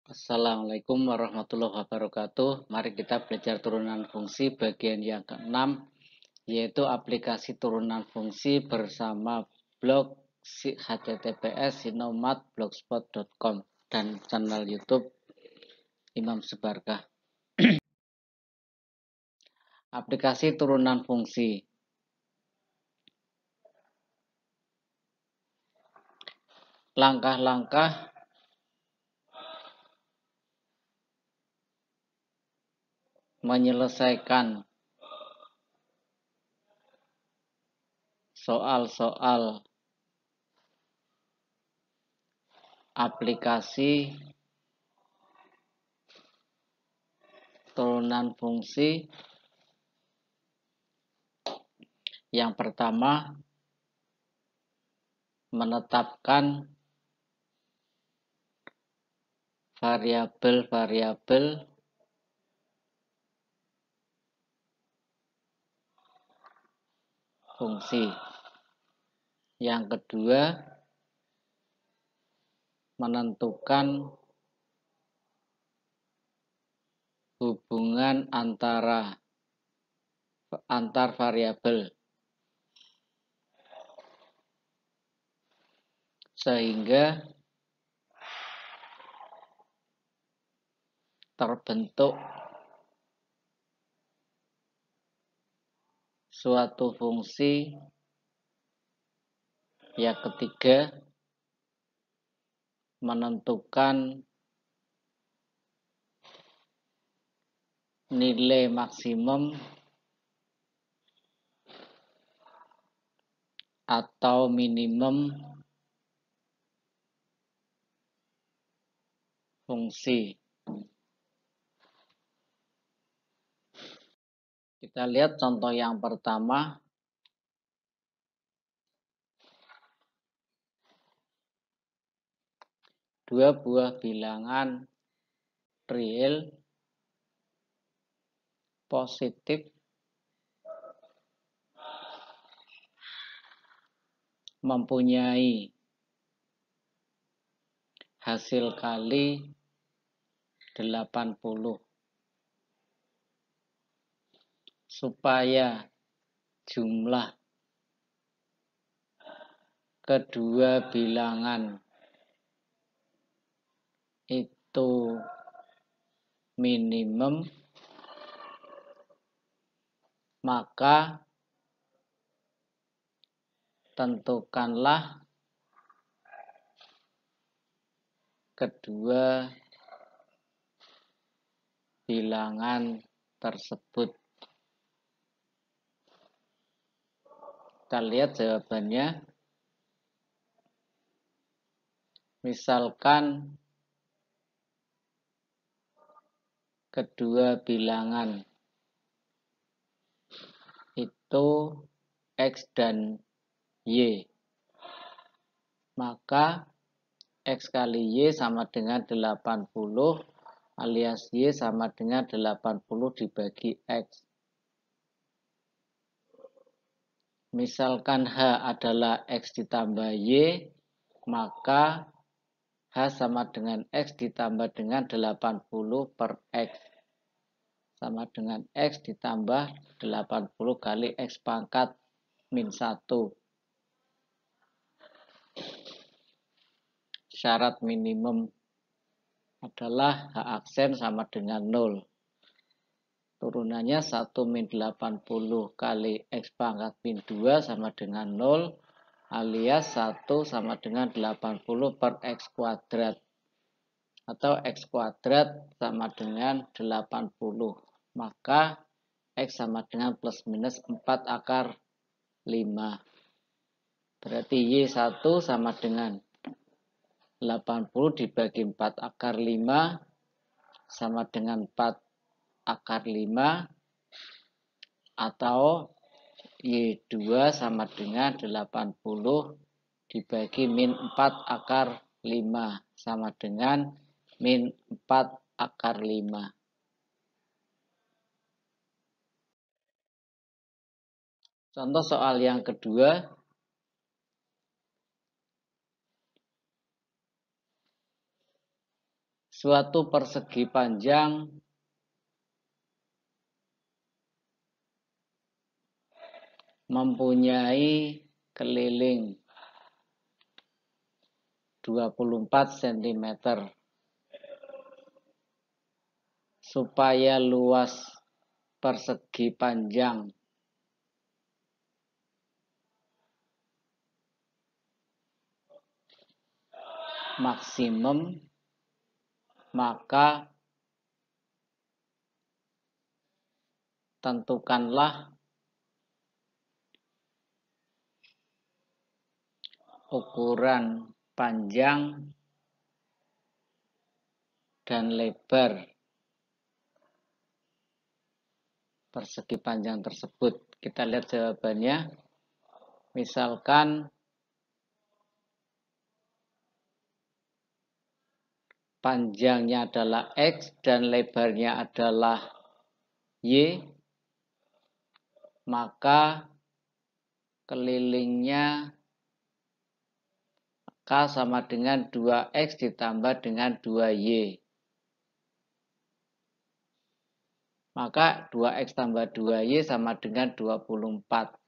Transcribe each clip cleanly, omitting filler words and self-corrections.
Assalamualaikum warahmatullahi wabarakatuh. Mari kita belajar turunan fungsi bagian yang ke-6, yaitu aplikasi turunan fungsi bersama blog https://sinomat.blogspot.com dan channel YouTube Imam Subarkah. Aplikasi turunan fungsi. Langkah-langkah menyelesaikan soal-soal aplikasi turunan fungsi. Yang pertama, menetapkan variabel-variabel fungsi. Yang kedua, menentukan hubungan antar variabel sehingga terbentuk suatu fungsi. Yang ketiga, menentukan nilai maksimum atau minimum fungsi. Kita lihat contoh yang pertama. Dua buah bilangan real positif mempunyai hasil kali 80. Supaya jumlah kedua bilangan itu minimum, maka tentukanlah kedua bilangan tersebut. Kita lihat jawabannya. Misalkan kedua bilangan itu X dan Y, maka X kali Y sama dengan 80 alias Y sama dengan 80 dibagi X. Misalkan H adalah X ditambah Y, maka H sama dengan X ditambah dengan 80 per X. Sama dengan X ditambah 80 kali X pangkat min 1. Syarat minimum adalah H aksen sama dengan 0. Turunannya 1 min 80 kali X pangkat min 2 sama dengan 0, alias 1 sama dengan 80 per X kuadrat. Atau X kuadrat sama dengan 80. Maka X sama dengan plus minus 4 akar 5. Berarti Y1 sama dengan 80 dibagi 4 akar 5 sama dengan 4 akar 5, atau Y2 sama dengan 80 dibagi min 4 akar 5 sama dengan min 4 akar 5. Contoh soal yang kedua. Suatu persegi panjang mempunyai keliling 24 cm. Supaya luas persegi panjang maksimum, maka tentukanlah ukuran panjang dan lebar persegi panjang tersebut. Kita lihat jawabannya. Misalkan panjangnya adalah X dan lebarnya adalah Y, maka kelilingnya K sama dengan 2X ditambah dengan 2Y. Maka 2X tambah 2Y sama dengan 24.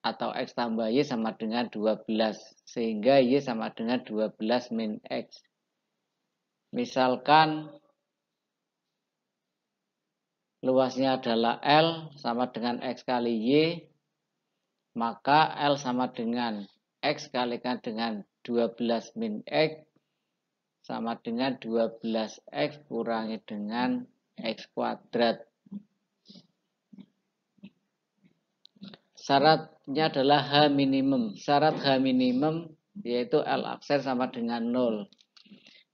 Atau X tambah Y sama dengan 12. Sehingga Y sama dengan 12 min X. Misalkan luasnya adalah L sama dengan X kali Y, maka L sama dengan X kalikan dengan 12 min X sama dengan 12X kurangi dengan X kuadrat. Syaratnya adalah H minimum. Syarat H minimum yaitu L aksen sama dengan 0.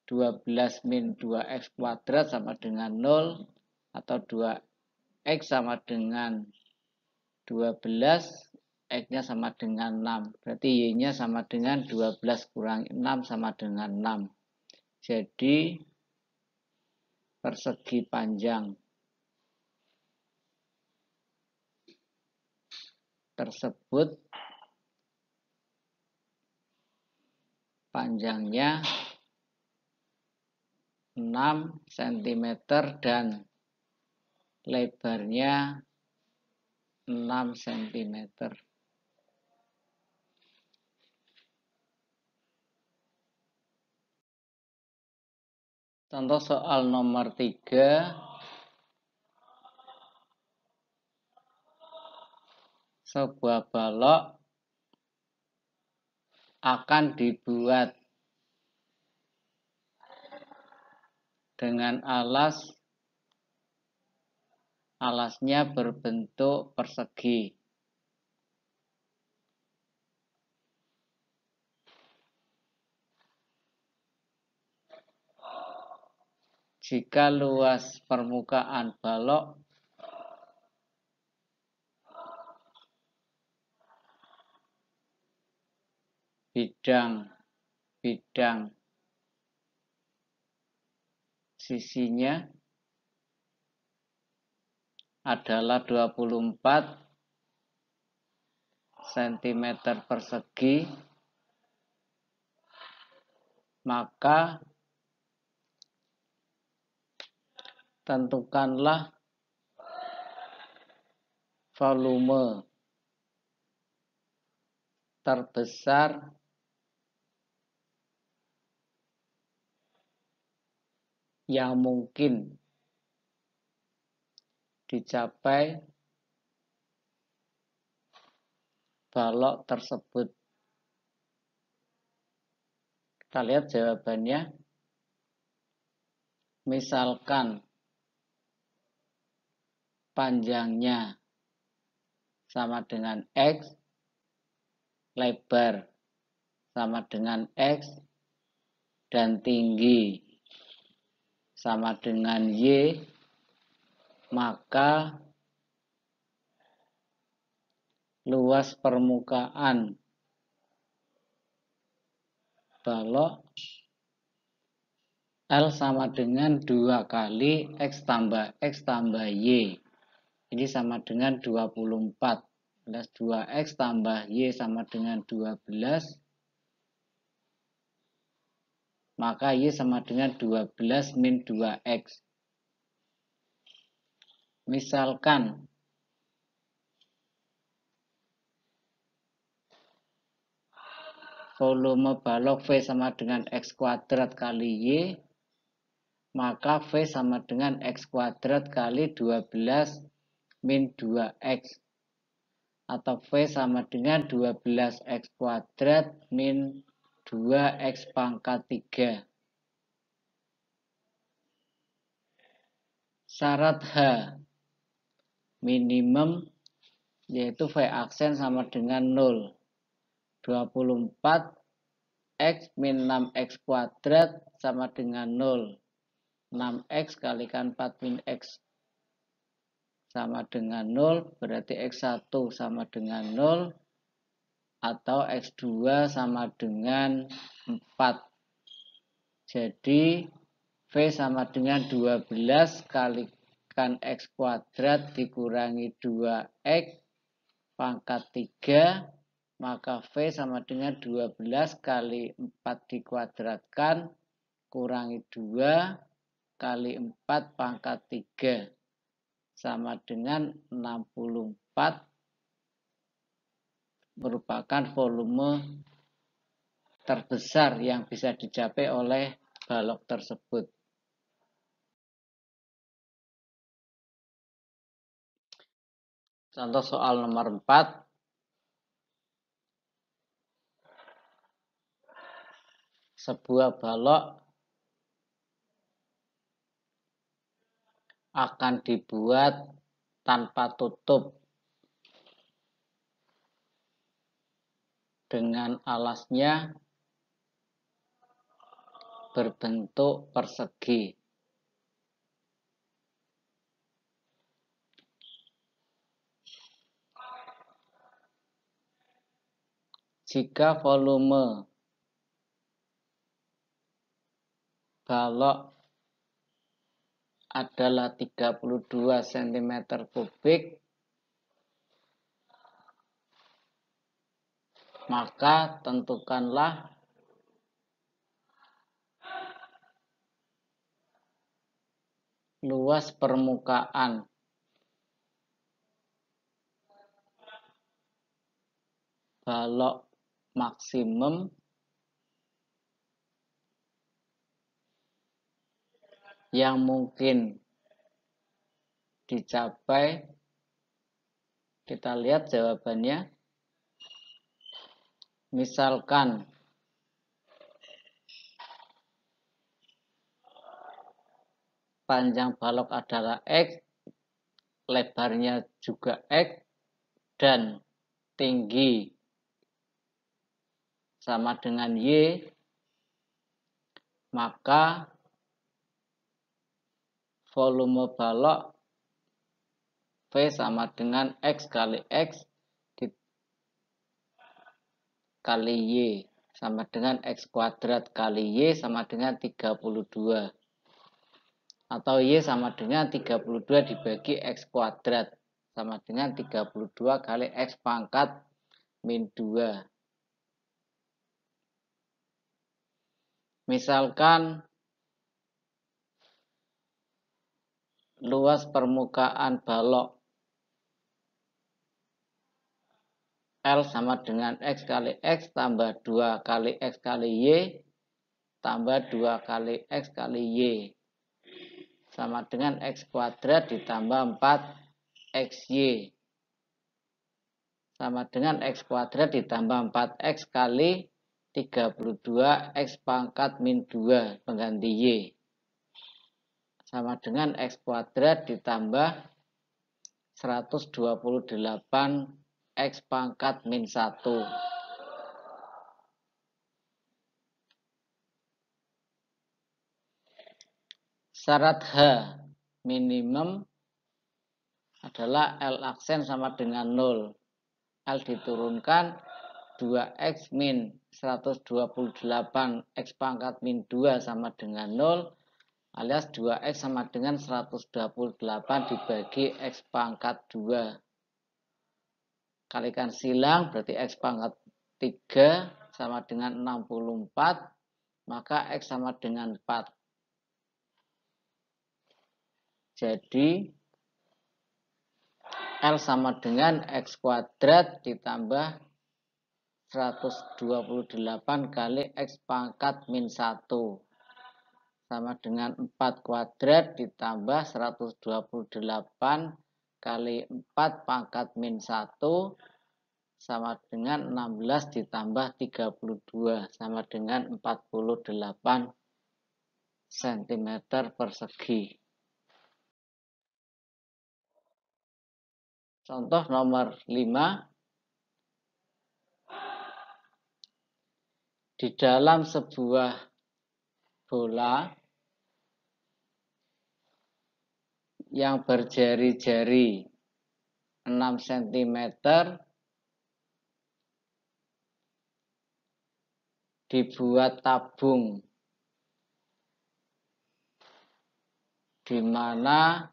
12 min 2X kuadrat sama dengan 0. Atau 2X sama dengan 12. X-nya sama dengan 6. Berarti Y-nya sama dengan 12 kurangi 6 sama dengan 6. Jadi persegi panjang tersebut panjangnya 6 cm dan lebarnya 6 cm. Contoh soal nomor 3. Sebuah balok akan dibuat dengan alasnya berbentuk persegi. Jika luas permukaan balok bidang sisinya adalah 24 cm persegi, maka tentukanlah volume terbesar yang mungkin dicapai balok tersebut. Kita lihat jawabannya. Misalkan panjangnya sama dengan X, lebar sama dengan X, dan tinggi sama dengan Y, maka luas permukaan balok L sama dengan 2 kali X tambah Y. Ini sama dengan 24. Plus 2X tambah Y sama dengan 12. maka Y sama dengan 12 min 2X. Misalkan volume balok V sama dengan X kuadrat kali Y, maka V sama dengan X kuadrat kali 12 min 2X. Atau V sama dengan 12X kuadrat min 2X pangkat 3. Syarat H minimum yaitu V aksen sama dengan 0. 24X min 6X kuadrat sama dengan 0. 6X kalikan 4 min X sama dengan 0, berarti X1 sama dengan 0, atau X2 sama dengan 4. Jadi V sama dengan 12 kalikan X kuadrat dikurangi 2X pangkat 3, maka V sama dengan 12 kali 4 dikuadratkan kurangi 2 kali 4 pangkat 3 sama dengan 64, merupakan volume terbesar yang bisa dicapai oleh balok tersebut. Contoh soal nomor 4. Sebuah balok akan dibuat tanpa tutup dengan alasnya berbentuk persegi. Jika volume balok adalah 32 cm kubik, maka tentukanlah luas permukaan balok maksimum yang mungkin dicapai. Kita lihat jawabannya. Misalkan panjang balok adalah X, lebarnya juga X, dan tinggi sama dengan Y, maka volume balok V sama dengan X kali X kali Y sama dengan X kuadrat kali Y sama dengan 32. Atau Y sama dengan 32 dibagi X kuadrat sama dengan 32 kali X pangkat min 2. Misalkan luas permukaan balok L sama dengan X kali X tambah 2 kali X kali Y tambah 2 kali X kali Y sama dengan X kuadrat ditambah 4XY sama dengan X kuadrat ditambah 4X kali 32 X pangkat min 2 pengganti Y sama dengan X kuadrat ditambah 128 X pangkat min 1. Syarat H minimum adalah L aksen sama dengan 0. L diturunkan 2X min 128 X pangkat min 2 sama dengan 0, alias 2X sama dengan 128 dibagi X pangkat 2. Kalikan silang berarti X pangkat 3 sama dengan 64, maka X sama dengan 4. Jadi L sama dengan X kuadrat ditambah 128 kali X pangkat min 1. Sama dengan 4 kuadrat ditambah 128 kali 4 pangkat min 1 sama dengan 16 ditambah 32 sama dengan 48 cm persegi. Contoh nomor 5. Di dalam sebuah bola yang berjari-jari 6 cm dibuat tabung di mana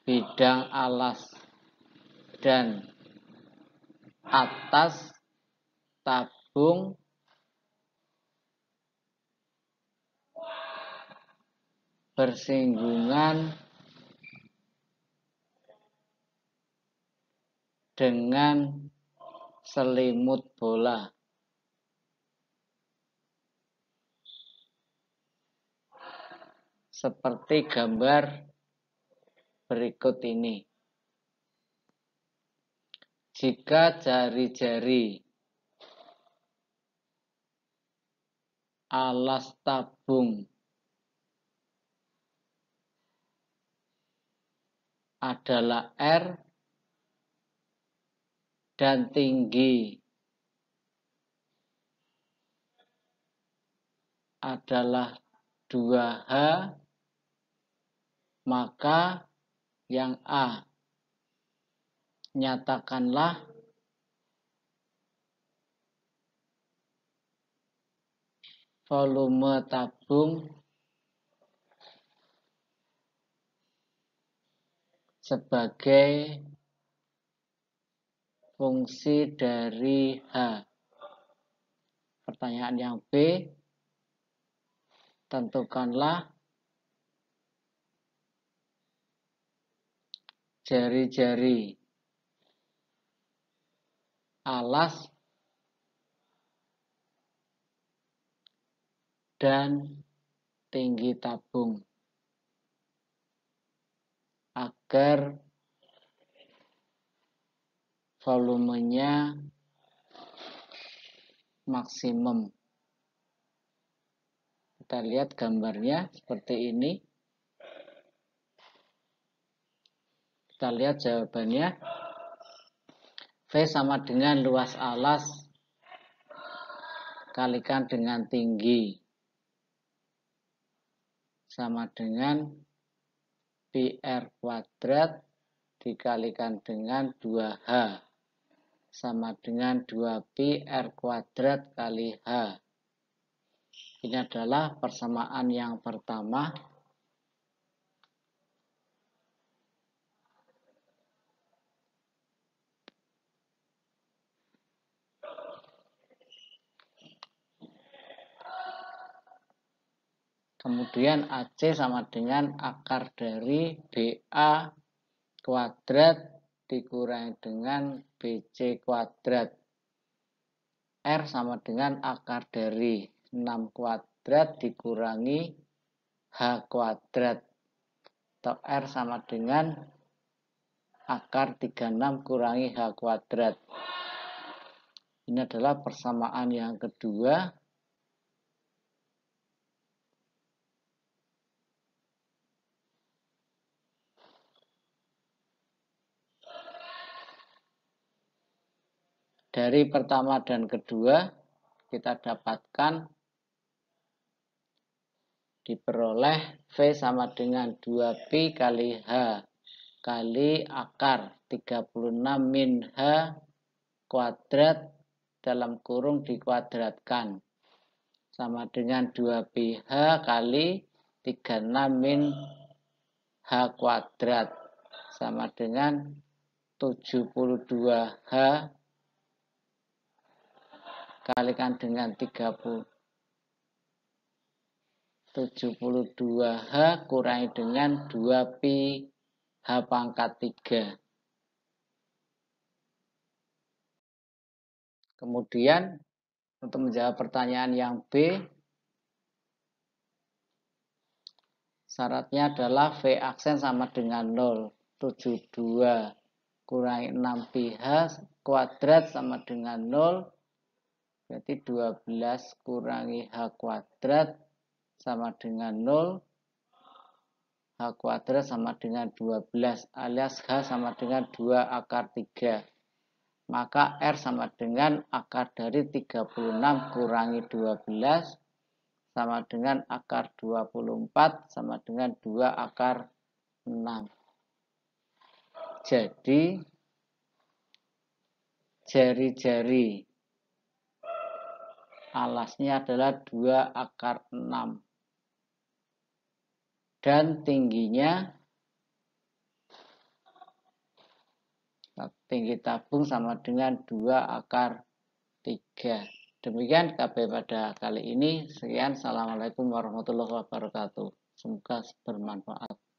bidang alas dan atas tabung bersinggungan dengan selimut bola. Seperti gambar berikut ini. Jika jari-jari alas tabung adalah R dan tinggi adalah 2H, maka yang A, nyatakanlah volume tabung sebagai fungsi dari H. Pertanyaan yang B, tentukanlah jari-jari alas dan tinggi tabung agar volumenya maksimum. Kita lihat gambarnya seperti ini. Kita lihat jawabannya. V sama dengan luas alas kalikan dengan tinggi sama dengan PR kuadrat dikalikan dengan 2H sama dengan 2pi R kuadrat kali H. Ini adalah persamaan yang pertama. Kemudian AC sama dengan akar dari BA kuadrat dikurangi dengan BC kuadrat. R sama dengan akar dari 6 kuadrat dikurangi H kuadrat. Atau R sama dengan akar 36 kurangi H kuadrat. Ini adalah persamaan yang kedua. Dari pertama dan kedua kita dapatkan diperoleh V sama dengan 2pi kali H kali akar 36 min H kuadrat dalam kurung dikuadratkan sama dengan 2pi H kali 36 min H kuadrat sama dengan 72H kalikan dengan 36 72H kurangi dengan 2pi H pangkat 3. Kemudian untuk menjawab pertanyaan yang B, syaratnya adalah V aksen sama dengan 0. 72 kurangi 6pi H kuadrat sama dengan 0. Berarti 12 kurangi H kuadrat sama dengan 0. H kuadrat sama dengan 12 alias H sama dengan 2 akar 3. Maka R sama dengan akar dari 36 kurangi 12 sama dengan akar 24 sama dengan 2 akar 6. Jadi jari-jari alasnya adalah 2 akar 6. Dan tingginya, tinggi tabung sama dengan 2 akar 3. Demikian KB pada kali ini. Sekian. Assalamualaikum warahmatullahi wabarakatuh. Semoga bermanfaat.